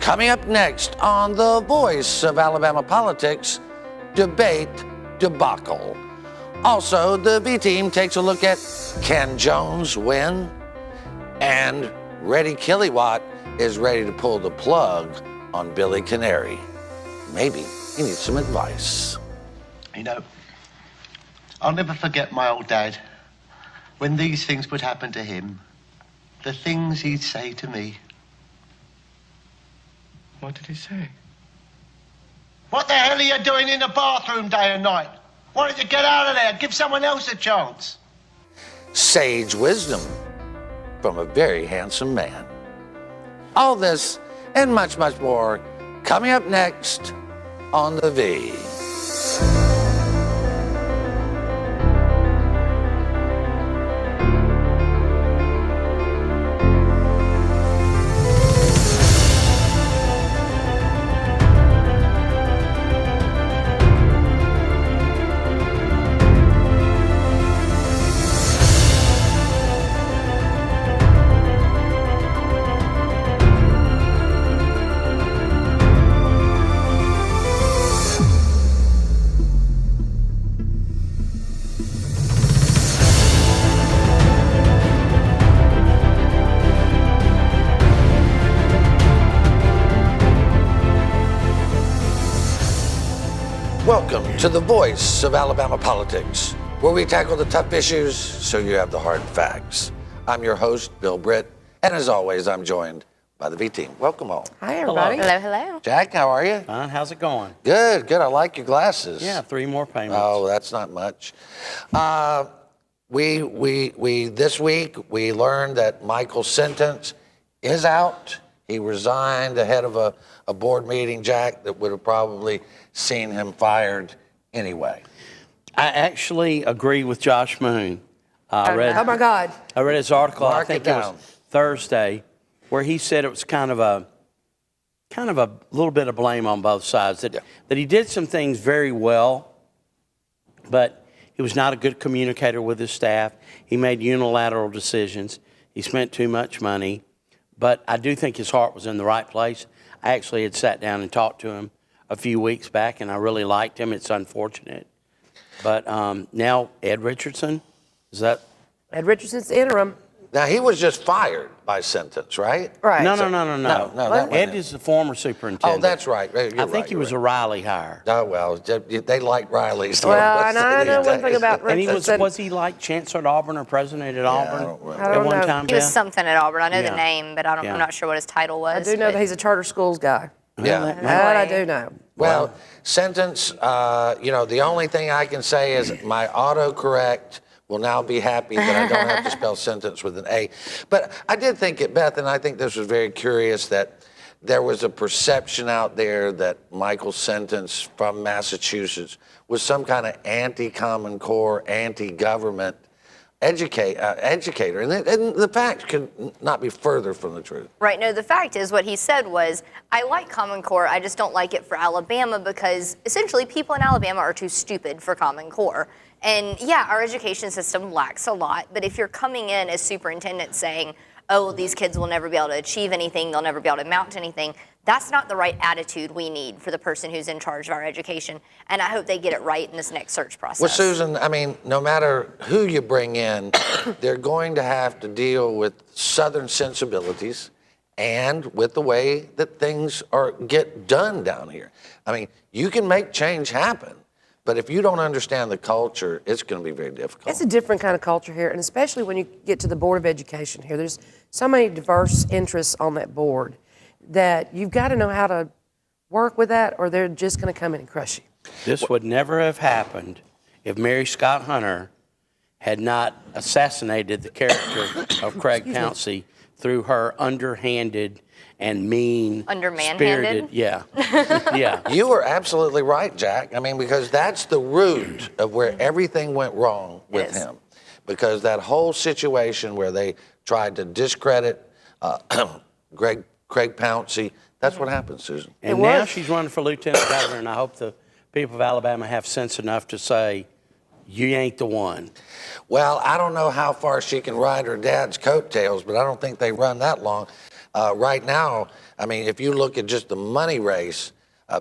Coming up next on The Voice of Alabama Politics, Debate Debacle. Also, the V-Team takes a look at Can Jones win? And Ready Kilowatt is ready to pull the plug on Billy Canary. Maybe he needs some advice. You know, I'll never forget my old dad. When these things would happen to him, the things he'd say to me. What did he say? What the hell are you doing in the bathroom day and night? Why don't you get out of there? Give someone else a chance. Sage wisdom from a very handsome man. All this and much, much more coming up next on The V. Welcome to The Voice of Alabama Politics, where we tackle the tough issues so you have the hard facts. I'm your host, Bill Britt, and as always, I'm joined by the V-Team. Welcome all. Hi, everybody. Hello, hello. Jack, how are you? Fine. How's it going? Good, good. I like your glasses. Yeah, 3 more payments. Oh, that's not much. This week, we learned that Michael's sentence is out. He resigned ahead of a board meeting, Jack, that would have probably seen him fired anyway. I actually agree with Josh Moon. Oh my God. I read his article, Mark I think it it was down. Thursday, where he said it was kind of a little bit of blame on both sides. That he did some things very well, but he was not a good communicator with his staff. He made unilateral decisions. He spent too much money. But I do think his heart was in the right place. I actually had sat down and talked to him a few weeks back, and I really liked him. It's unfortunate. But now Ed Richardson, is that? Ed Richardson's interim. Now, he was just fired by sentence, right? Right. No. No, that wasn't Ed it. is the former superintendent. Oh, that's right. I think he was a Riley hire. Oh, well, they like Riley's. Well, and I know one thing about And Richardson. was he like chancellor at Auburn or president at Auburn? I don't remember. I don't at one know. time? He was Beth? something at Auburn. I know Yeah. the name, but I'm not sure what his title I was. do know but- that he's a charter schools guy. Yeah. Well, That I do know. Well, sentence, the only thing I can say is my autocorrect will now be happy that I don't have to spell sentence with an A. But I did think it, Beth, and I think this was very curious, that there was a perception out there that Michael's sentence from Massachusetts was some kind of anti-Common Core, anti-government educator. And the fact could not be further from the truth. Right. No, the fact is what he said was, I like Common Core, I just don't like it for Alabama because essentially people in Alabama are too stupid for Common Core. And yeah, our education system lacks a lot, but if you're coming in as superintendent saying, oh, these kids will never be able to achieve anything, they'll never be able to amount to anything, that's not the right attitude we need for the person who's in charge of our education. And I hope they get it right in this next search process. Well, Susan, I mean, no matter who you bring in, they're going to have to deal with Southern sensibilities and with the way that things get done down here. I mean, you can make change happen, but if you don't understand the culture, it's going to be very difficult. It's a different kind of culture here, and especially when you get to the Board of Education here. There's so many diverse interests on that board that you've got to know how to work with that, or they're just going to come in and crush you. This would never have happened if Mary Scott Hunter had not assassinated the character of Craig Pouncey through her underhanded and mean, Underman-handed? spirited, yeah. You are absolutely right, Jack. I mean, because that's the root of where everything went wrong with him. Because that whole situation where they tried to discredit Craig Pouncey, that's what happened, Susan. And now she's running for lieutenant governor, and I hope the people of Alabama have sense enough to say, you ain't the one. Well, I don't know how far she can ride her dad's coattails, but I don't think they run that long. right now, I mean, if you look at just the money race,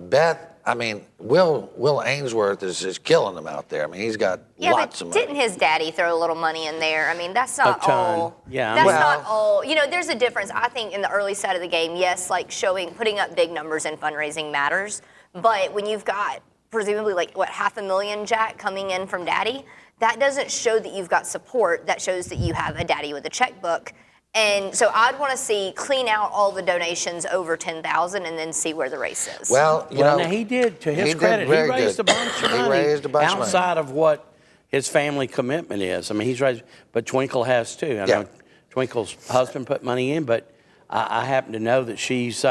Beth, I mean, Will Ainsworth is killing them out there. I mean, he's got lots of money. Didn't his daddy throw a little money in there? I mean, that's not A ton. all. Yeah, I That's mean- not all. You know, there's a difference. I think in the early side of the game, yes, like putting up big numbers in fundraising matters. But when you've got presumably like what, $500,000, Jack, coming in from daddy, that doesn't show that you've got support. That shows that you have a daddy with a checkbook. And so I'd want to see clean out all the donations over 10,000 and then see where the race is. Well, you know, now he did, to his he did credit, he very raised good. a bunch of He money raised a bunch of money. outside of what his family commitment is. I mean, he's raised, but Twinkle has too. I Yeah. know Twinkle's husband put money in, but I happen to know that she's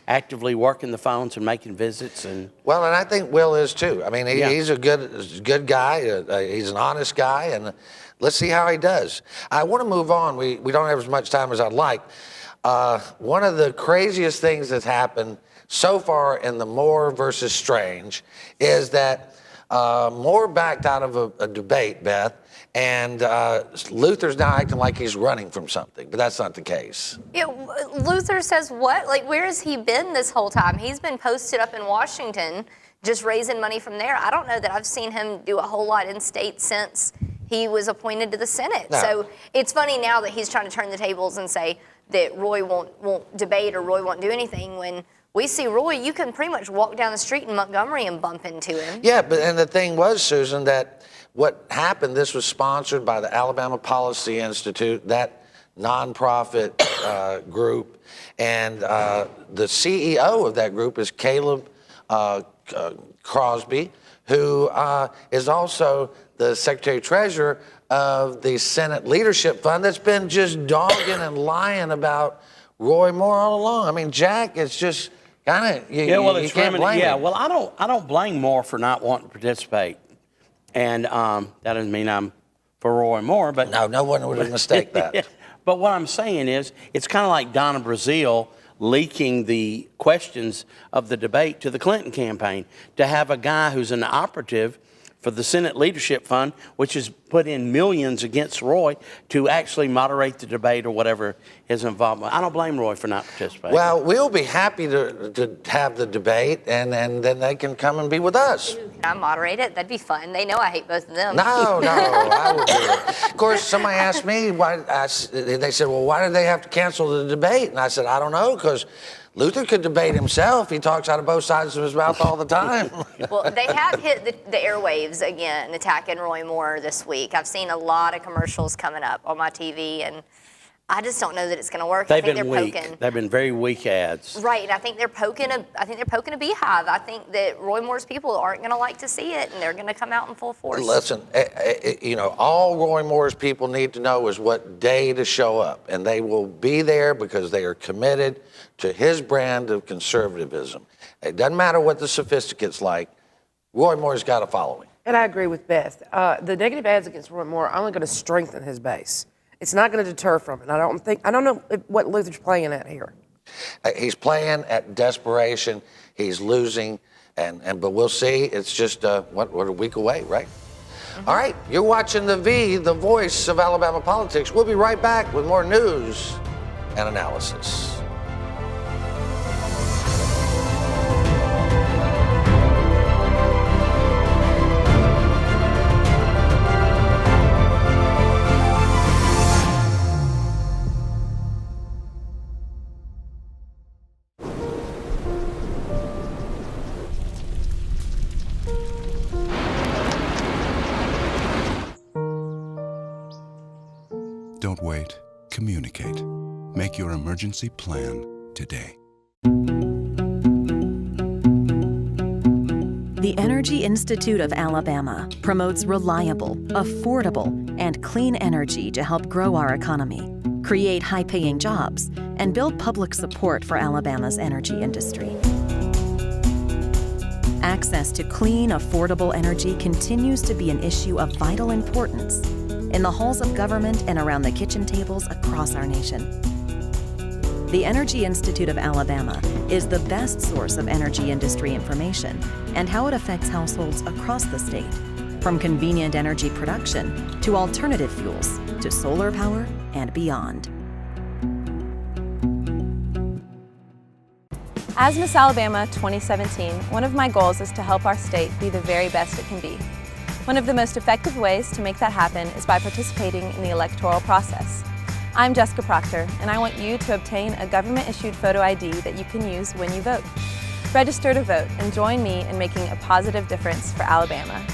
actively working the phones and making visits. And well, and I think Will is too. I mean, Yeah. he's a good guy. He's an honest guy, and let's see how he does. I want to move on. We don't have as much time as I'd like. One of the craziest things that's happened so far in the Moore versus Strange is that Moore backed out of a debate, Beth, and Luther's now acting like he's running from something, but that's not the case. Yeah, Luther says what? Like, where has he been this whole time? He's been posted up in Washington, just raising money from there. I don't know that I've seen him do a whole lot in state since he was appointed to the Senate. No. So it's funny now that he's trying to turn the tables and say that Roy won't debate or Roy won't do anything when we see Roy, you can pretty much walk down the street in Montgomery and bump into him. Yeah, but and the thing was, Susan, that what happened, this was sponsored by the Alabama Policy Institute, that nonprofit group, and the CEO of that group is Caleb Crosby, who is also the Secretary Treasurer of the Senate Leadership Fund that's been just dogging and lying about Roy Moore all along. I mean, Jack, it's just kind of, you can't blame Yeah, him. well, I don't blame Moore for not wanting to participate. And that doesn't mean I'm for Roy Moore, but No one would mistake that. But what I'm saying is, it's kind of like Donna Brazile leaking the questions of the debate to the Clinton campaign. To have a guy who's an operative for the Senate Leadership Fund, which has put in millions against Roy, to actually moderate the debate or whatever his involvement. I don't blame Roy for not participating. Well, we'll be happy to have the debate, and then they can come and be with us. Can I moderate it? That'd be fun. They know I hate both of them. No, I would do it. Of course, somebody asked me why. They said, "Well, why did they have to cancel the debate?" And I said, "I don't know, because Luther could debate himself. He talks out of both sides of his mouth all the time." Well, they have hit the airwaves again, attacking Roy Moore this week. I've seen a lot of commercials coming up on my TV, and I just don't know that it's going to work. They've I think been they're weak. poking. They've been very weak ads. Right, I think they're poking a beehive. I think that Roy Moore's people aren't going to like to see it, and they're going to come out in full force. Listen, all Roy Moore's people need to know is what day to show up, and they will be there because they are committed to his brand of conservatism. It doesn't matter what the sophisticate's like. Roy Moore's got a following. And I agree with Beth. The negative ads against Roy Moore are only going to strengthen his base. It's not going to deter from it. I don't know what Luther's playing at here. He's playing at desperation. He's losing, but we'll see. It's just a week away, right? Mm-hmm. All right, you're watching The V, the voice of Alabama politics. We'll be right back with more news and analysis. Don't wait. Communicate. Make your emergency plan today. The Energy Institute of Alabama promotes reliable, affordable, and clean energy to help grow our economy, create high-paying jobs, and build public support for Alabama's energy industry. Access to clean, affordable energy continues to be an issue of vital importance in the halls of government and around the kitchen tables across our nation. The Energy Institute of Alabama is the best source of energy industry information and how it affects households across the state, from convenient energy production to alternative fuels to solar power and beyond. As Miss Alabama 2017, one of my goals is to help our state be the very best it can be. One of the most effective ways to make that happen is by participating in the electoral process. I'm Jessica Proctor, and I want you to obtain a government-issued photo ID that you can use when you vote. Register to vote and join me in making a positive difference for Alabama.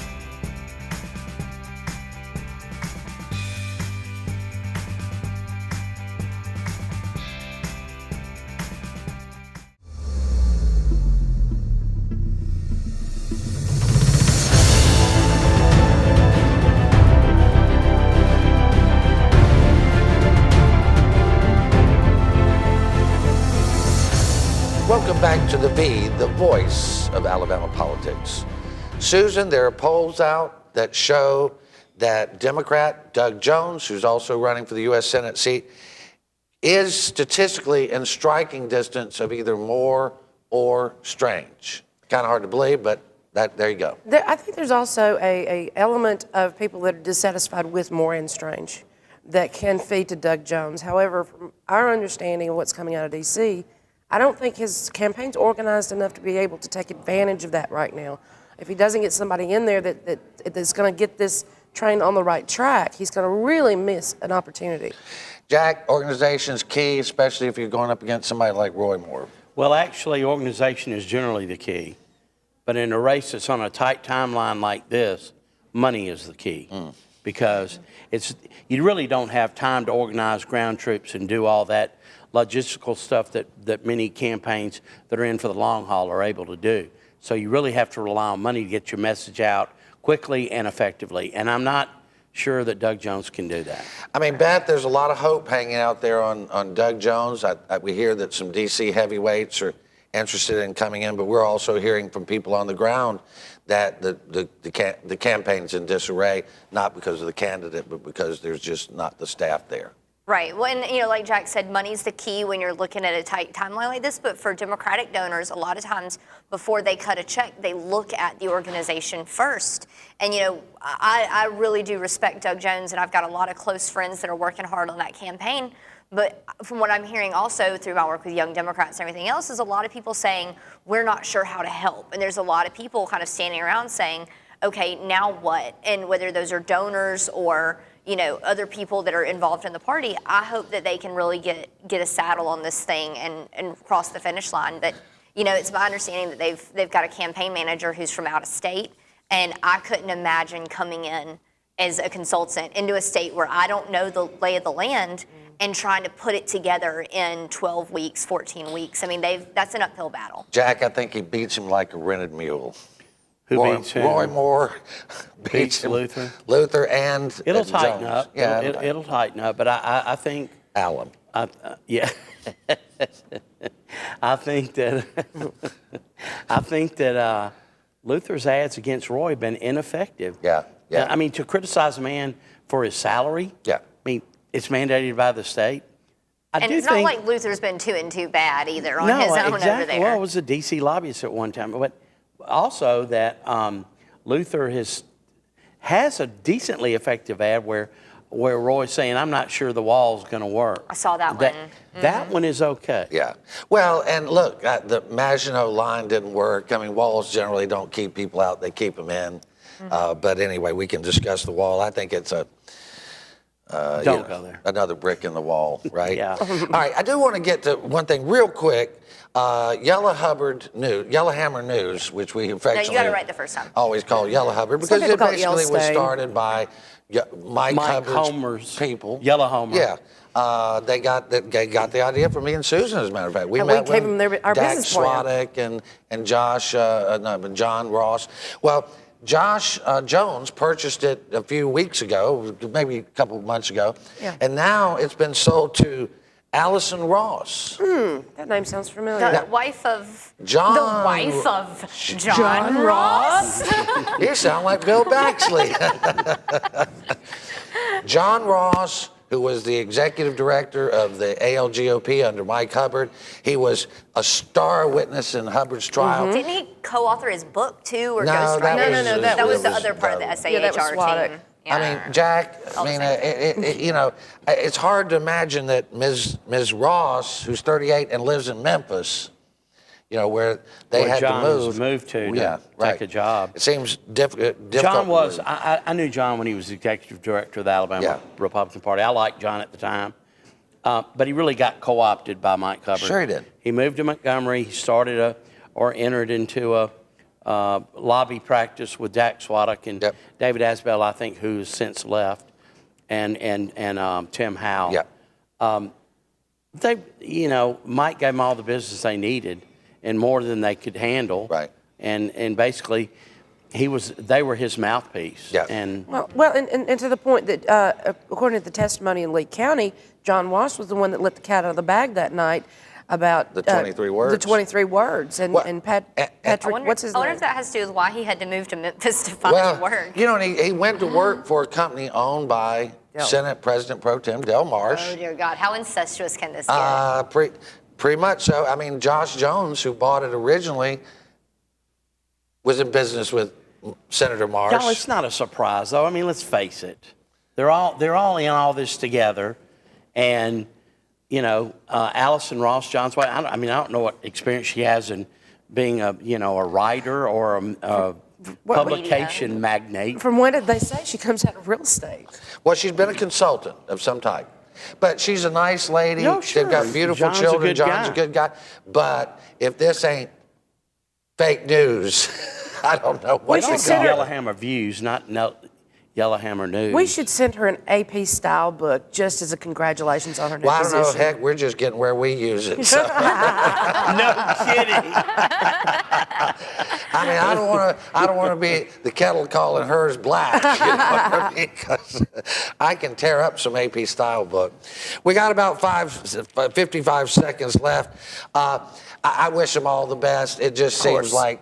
Welcome back to the V, the voice of Alabama politics. Susan, there are polls out that show that Democrat Doug Jones, who's also running for the U.S. Senate seat, is statistically in striking distance of either Moore or Strange. Kind of hard to believe, but there you go. I think there's also a element of people that are dissatisfied with Moore and Strange that can feed to Doug Jones. However, from our understanding of what's coming out of D.C., I don't think his campaign's organized enough to be able to take advantage of that right now. If he doesn't get somebody in there that's going to get this train on the right track, he's going to really miss an opportunity. Jack, organization's key, especially if you're going up against somebody like Roy Moore. Well, actually, organization is generally the key. But in a race that's on a tight timeline like this, money is the key. Because you really don't have time to organize ground troops and do all that logistical stuff that many campaigns that are in for the long haul are able to do. So you really have to rely on money to get your message out quickly and effectively. And I'm not sure that Doug Jones can do that. I mean, Beth, there's a lot of hope hanging out there on Doug Jones. We hear that some D.C. heavyweights are interested in coming in, but we're also hearing from people on the ground that the campaign's in disarray, not because of the candidate, but because there's just not the staff there. Right. Well, and, like Jack said, money's the key when you're looking at a tight timeline like this. But for Democratic donors, a lot of times before they cut a check, they look at the organization first. And, I really do respect Doug Jones, and I've got a lot of close friends that are working hard on that campaign. But from what I'm hearing also through my work with Young Democrats and everything else is a lot of people saying, we're not sure how to help. And there's a lot of people kind of standing around saying, okay, now what? And whether those are donors or other people that are involved in the party, I hope that they can really get a saddle on this thing and cross the finish line. But, it's my understanding that they've got a campaign manager who's from out of state, and I couldn't imagine coming in as a consultant into a state where I don't know the lay of the land and trying to put it together in 12 weeks, 14 weeks. I mean, that's an uphill battle. Jack, I think he beats him like a rented mule. Who beats him? Roy Moore beats Luther. Luther and It'll tighten Jones. up. Yeah, It'll tighten up. But I think Allen. yeah. I think that Luther's ads against Roy have been ineffective. Yeah. I mean, to criticize a man for his salary. Yeah. I mean, it's mandated by the state. And it's not like Luther's been too bad either on his own exactly. over there. Well, it was a D.C. lobbyist at one time, but also that Luther has a decently effective ad where Roy's saying, I'm not sure the wall's going to work. I saw that one. That one is okay. Yeah. Well, and look, the Maginot line didn't work. I mean, walls generally don't keep people out, they keep them in. But anyway, we can discuss the wall. I think it's a... Don't go there. Another brick in the wall, right? Yeah. All right, I do want to get to one thing real quick. YellowHammer News, which we affectionately No, you got it right the first time. always call YellowHammer, because it basically was started by Mike Homer's people. YellowHammer. Yeah. They got the idea from me and Susan, as a matter of fact. We met gave with them our Dak business plan. Swadek and Josh, John Ross. Well, Josh Jones purchased it a few weeks ago, maybe a couple of months ago, and now it's been sold to Allison Ross. That name sounds familiar. The wife of John Ross. You sound like Bill Baxley. John Ross, who was the executive director of the ALGOP under Mike Hubbard. He was a star witness in Hubbard's trial. Didn't he co-author his book too, or No, ghostwrite? No, that was the was other part of the that was SAHR Swadek. team. I mean, Jack, it's hard to imagine that Ms. Ross, who's 38 and lives in Memphis, where they Where had John to has move. moved to yeah, take right. a job. It seems difficult. John to was, move. I knew John when he was executive director of the Alabama Republican Party. I liked John at the time. But he really got co-opted by Mike Hubbard. Sure he did. He moved to Montgomery. He started entered into a lobby practice with Jack Swaddock and David Asbell, I think, who's since left, and Tim Howe. Yeah. They, Mike gave them all the business they needed and more than they could handle. Right. And basically, they were his mouthpiece. Yeah. And Well, and to the point that, according to the testimony in Lee County, John Walsh was the one that let the cat out of the bag that night about The 23 words. The 23 words, and, Well, and I Patrick, wonder, what's his I wonder name? if that has to do with why he had to move to Memphis to find Well, work. and he went to work for a company owned by Senate President Pro Tem Del Marsh. Oh dear God, how incestuous can this get? Pretty much so. I mean, Josh Jones, who bought it originally, was in business with Senator Marsh. no, it's not a surprise, though. I mean, let's face it. They're all in all this together, and Allison Ross, John's wife. I don't know what experience she has in being a writer or a publication magnate. From when did they say she comes out of real estate? Well, she's been a consultant of some type. But she's a nice lady. No, sure. They've got beautiful John's a children. good John's guy. a good guy. But if this ain't fake news, I don't know what We should to send call her- it. YellowHammer Views, not YellowHammer News. We should send her an AP style book just as a congratulations on her new Well, I don't know. position. Heck, we're just getting where we use it. So. No kidding. I mean, I don't want to be the kettle calling hers black. You know what I mean? 'Cause I can tear up some AP style book. We got about 55 seconds left. I wish them all the best. It just seems like,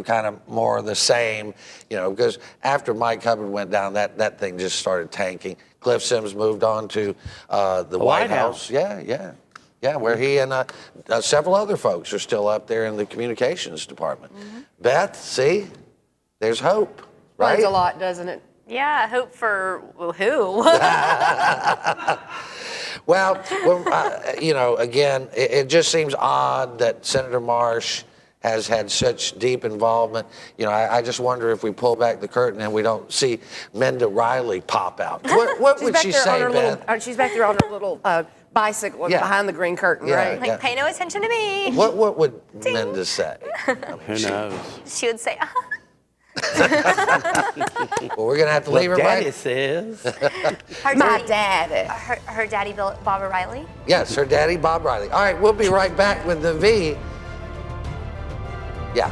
kind of more of the same, because after Mike Hubbard went down, that thing just started tanking. Cliff Sims moved on to the White House. Yeah, where he and several other folks are still up there in the communications department. Mm-hmm. Beth, see, there's hope, right? Runs a lot, doesn't it? Yeah, hope for who? Well, again, it just seems odd that Senator Marsh has had such deep involvement. I just wonder if we pull back the curtain and we don't see Minda Riley pop out. What would she say, Beth? She's back there on her little bicycle behind the green curtain, right? Like, pay no attention to me. What would Minda say? Who knows? She would say, Well, we're going to have to leave her Daddy right. says. My daddy. her daddy, Bob O'Reilly. Yes, her daddy, Bob Riley. All right, we'll be right back with the V. Yeah.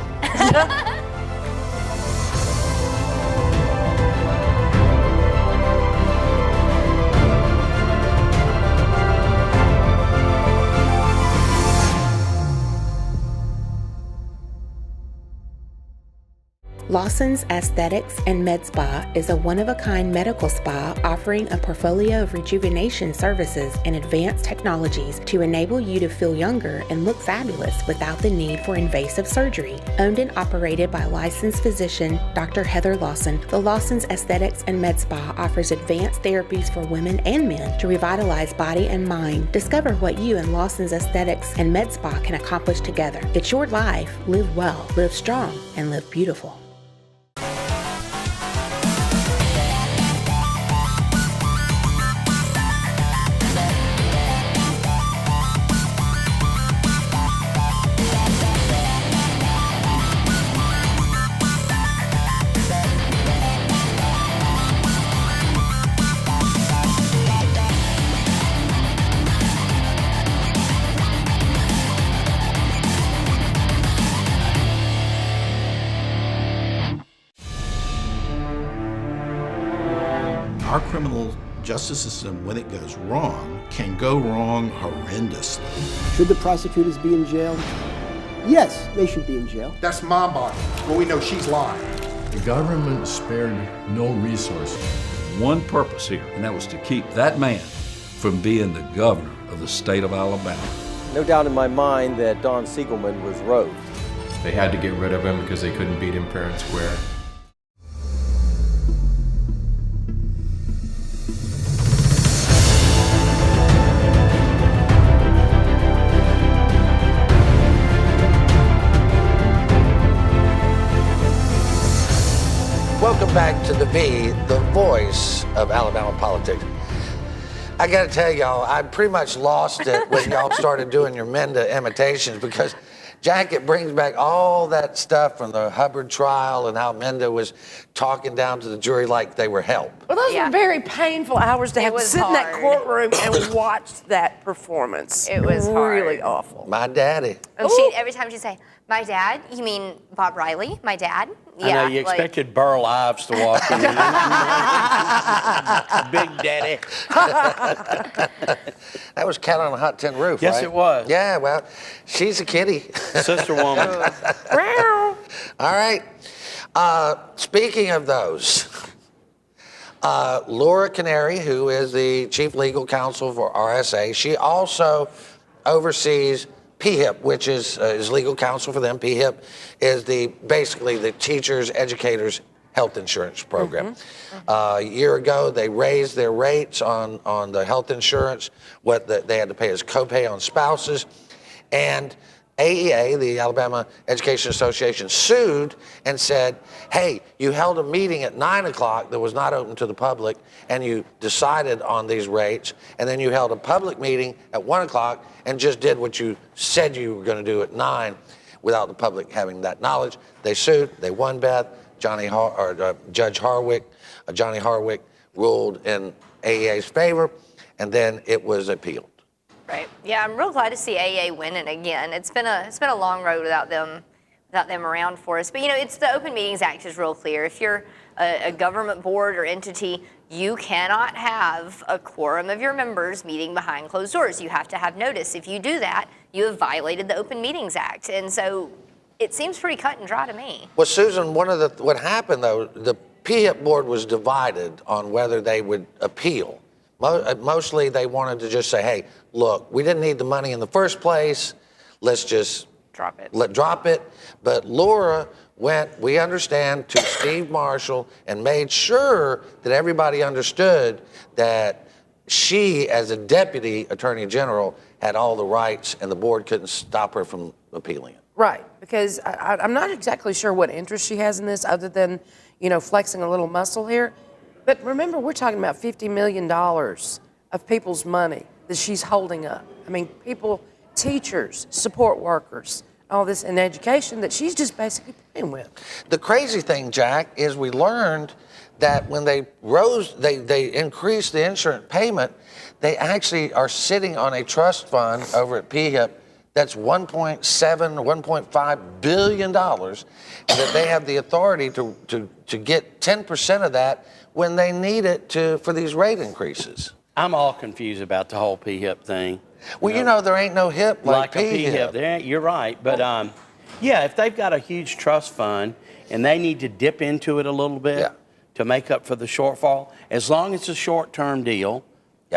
Lawson's Aesthetics and Med Spa is a one-of-a-kind medical spa offering a portfolio of rejuvenation services and advanced technologies to enable you to feel younger and look fabulous without the need for invasive surgery. Owned and operated by licensed physician Dr. Heather Lawson, the Lawson's Aesthetics and Med Spa offers advanced therapies for women and men to revitalize body and mind. Discover what you and Lawson's Aesthetics and Med Spa can accomplish together. It's your life. Live well, live strong, and live beautiful. Our criminal justice system, when it goes wrong, can go wrong horrendously. Should the prosecutors be in jail? Yes, they should be in jail. That's my body. Well, we know she's lying. The government spared no resources. One purpose here, and that was to keep that man from being the governor of the state of Alabama. No doubt in my mind that Don Siegelman was rogue. They had to get rid of him because they couldn't beat him fair and square. back to the V, the voice of Alabama politics. I got to tell y'all, I pretty much lost it when y'all started doing your Menda imitations, because Jack, it brings back all that stuff from the Hubbard trial and how Menda was talking down to the jury like they were help. Well, those were very painful hours to have to was sit in that hard. courtroom and watch that performance. It was really hard. awful. My daddy. And every time she'd say, "My dad," you mean Bob Riley? My dad? I know you expected Burl Ives to walk in. Big Daddy. That was Cat on a Hot Tin Roof, Yes, right? it was. Yeah, well, she's a kitty. Sister woman. All right. Speaking of those, Laura Canary, who is the chief legal counsel for RSA, she also oversees PEEHIP, which is legal counsel for them. PEEHIP is basically the teachers, educators health insurance program. A year ago, they raised their rates on the health insurance, they had to pay as copay on spouses, and AEA, the Alabama Education Association, sued and said, hey, you held a meeting at 9 o'clock that was not open to the public, and you decided on these rates, and then you held a public meeting at 1 o'clock and just did what you said you were going to do at 9 without the public having that knowledge. They sued, they won, Beth. Judge Harwick, Johnny Harwick ruled in AEA's favor, and then it was appealed. Right. Yeah, I'm real glad to see AA winning again. It's been a long road without them around for us. But it's the Open Meetings Act is real clear. If you're a government board or entity, you cannot have a quorum of your members meeting behind closed doors. You have to have notice. If you do that, you have violated the Open Meetings Act. And so it seems pretty cut and dry to me. Well, Susan, what happened though, the PEEHIP board was divided on whether they would appeal. Mostly they wanted to just say, hey, look, we didn't need the money in the first place. Let's just drop it. Drop it. But Laura went, we understand, to Steve Marshall and made sure that everybody understood that she, as a deputy attorney general, had all the rights and the board couldn't stop her from appealing it. Right, because I'm not exactly sure what interest she has in this other than, flexing a little muscle here. But remember, we're talking about $50 million of people's money that she's holding up. I mean, people, teachers, support workers, all this in education that she's just basically playing with. The crazy thing, Jack, is we learned that when they increased the insurance payment, they actually are sitting on a trust fund over at PEEHIP that's $1.7, $1.5 billion, and that they have the authority to get 10% of that when they need it for these rate increases. I'm all confused about the whole PEEHIP thing. Well, there ain't no HIP like a PEEHIP. You're right, but yeah, if they've got a huge trust fund and they need to dip into it a little bit to make up for the shortfall, as long as it's a short-term deal,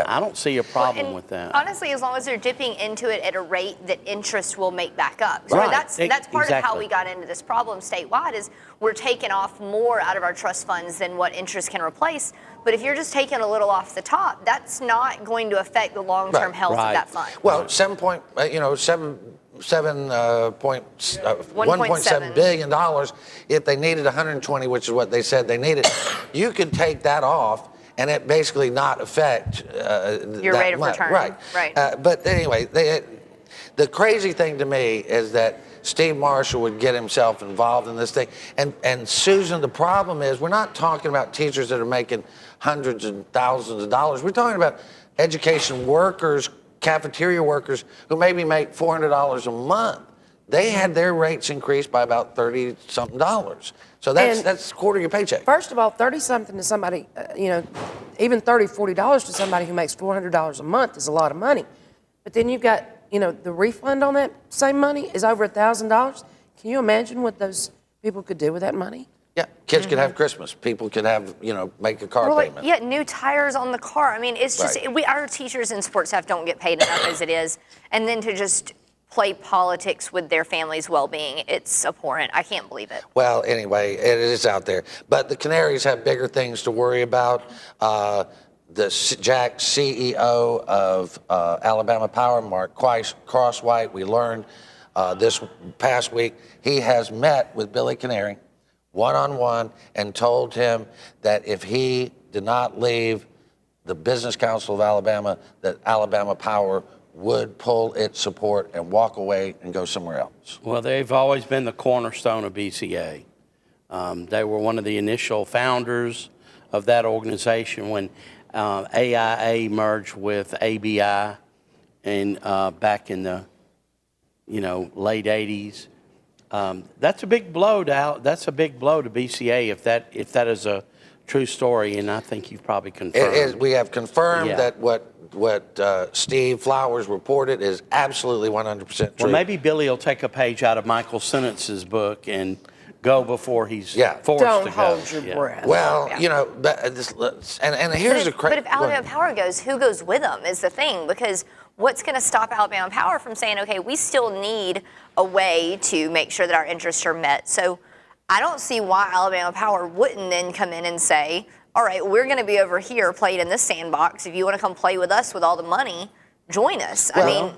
I don't see a problem with that. Honestly, as long as they're dipping into it at a rate that interest will make back up. So Right. that's part of how Exactly. we got into this problem statewide is we're taking off more out of our trust funds than what interest can replace. But if you're just taking a little off the top, that's not going to affect the long-term health of that fund. Well, $1.7 billion. If they needed 120, which is what they said they needed, you could take that off and it basically not affect your that rate of much. return. Right. But anyway, the crazy thing to me is that Steve Marshall would get himself involved in this thing. And Susan, the problem is we're not talking about teachers that are making hundreds and thousands of dollars. We're talking about education workers, cafeteria workers who maybe make $400 a month. They had their rates increased by about $30-something. So that's a quarter of your paycheck. First of all, 30-something to somebody, even $30, $40 to somebody who makes $400 a month is a lot of money. But then you've got, the refund on that same money is over $1,000. Can you imagine what those people could do with that money? Yeah, kids could have Christmas. People could have, make a car payment. Yeah, new tires on the car. I mean, it's just, our teachers and sports staff don't get paid enough as it is. And then to just play politics with their family's well-being, it's abhorrent. I can't believe it. Well, anyway, it is out there. But the Canaries have bigger things to worry about. Jack, CEO of Alabama Power, Mark Crosswhite, we learned this past week, he has met with Billy Canary, one-on-one and told him that if he did not leave the Business Council of Alabama, that Alabama Power would pull its support and walk away and go somewhere else. Well, they've always been the cornerstone of BCA. They were one of the initial founders of that organization when AIA merged with ABI and back in the late 80s. That's a big blow to BCA if that is a true story, and I think you've probably confirmed. It is. We have confirmed that what Steve Flowers reported is absolutely 100% true. Well, maybe Billy will take a page out of Michael Sentence's book and go before he's forced Don't to go. hold your breath. Well, and here's a But if Alabama Power goes, who goes with them is the thing, because what's going to stop Alabama Power from saying, okay, we still need a way to make sure that our interests are met? So I don't see why Alabama Power wouldn't then come in and say, all right, we're going to be over here playing in this sandbox. If you want to come play with us with all the money, join us. Well,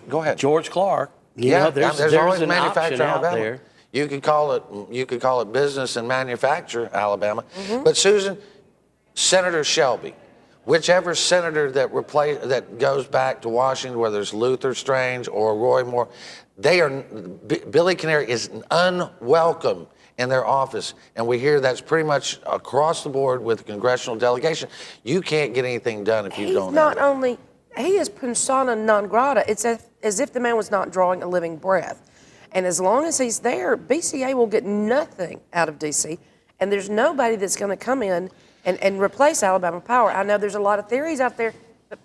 go ahead. George Clark. There's always an manufacturer option out Alabama. there. You could call it business and manufacture Alabama. Mm-hmm. But Susan, Senator Shelby, whichever senator that goes back to Washington, whether it's Luther Strange or Roy Moore, Billy Canary is unwelcome in their office, and we hear that's pretty much across the board with the congressional delegation. You can't get anything done if you don't. He is persona non grata. It's as if the man was not drawing a living breath. And as long as he's there, BCA will get nothing out of DC, and there's nobody that's going to come in and replace Alabama Power. I know there's a lot of theories out there, but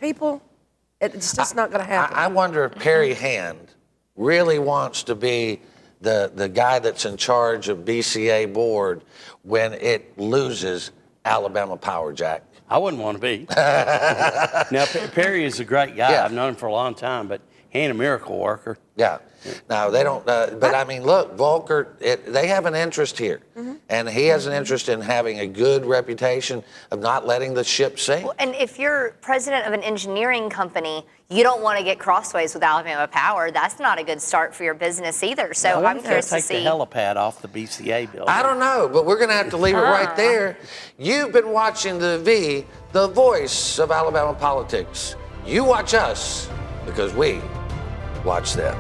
it's just not going to happen. I wonder if Perry Hand really wants to be the guy that's in charge of BCA board when it loses Alabama Power, Jack. I wouldn't want to be. Now, Perry is a great guy. Yeah. I've known him for a long time, but he ain't a miracle worker. Yeah. No, they don't. But I mean, look, Volker, they have an interest here. Mm-hmm. And he has an interest in having a good reputation of not letting the ship sink. Well, and if you're president of an engineering company, you don't want to get crossways with Alabama Power. That's not a good start for your business either. So I'm curious to see. Take the helipad off the BCA building. I don't know, but we're going to have to leave it right there. You've been watching the voice of Alabama politics. You watch us because we watch them.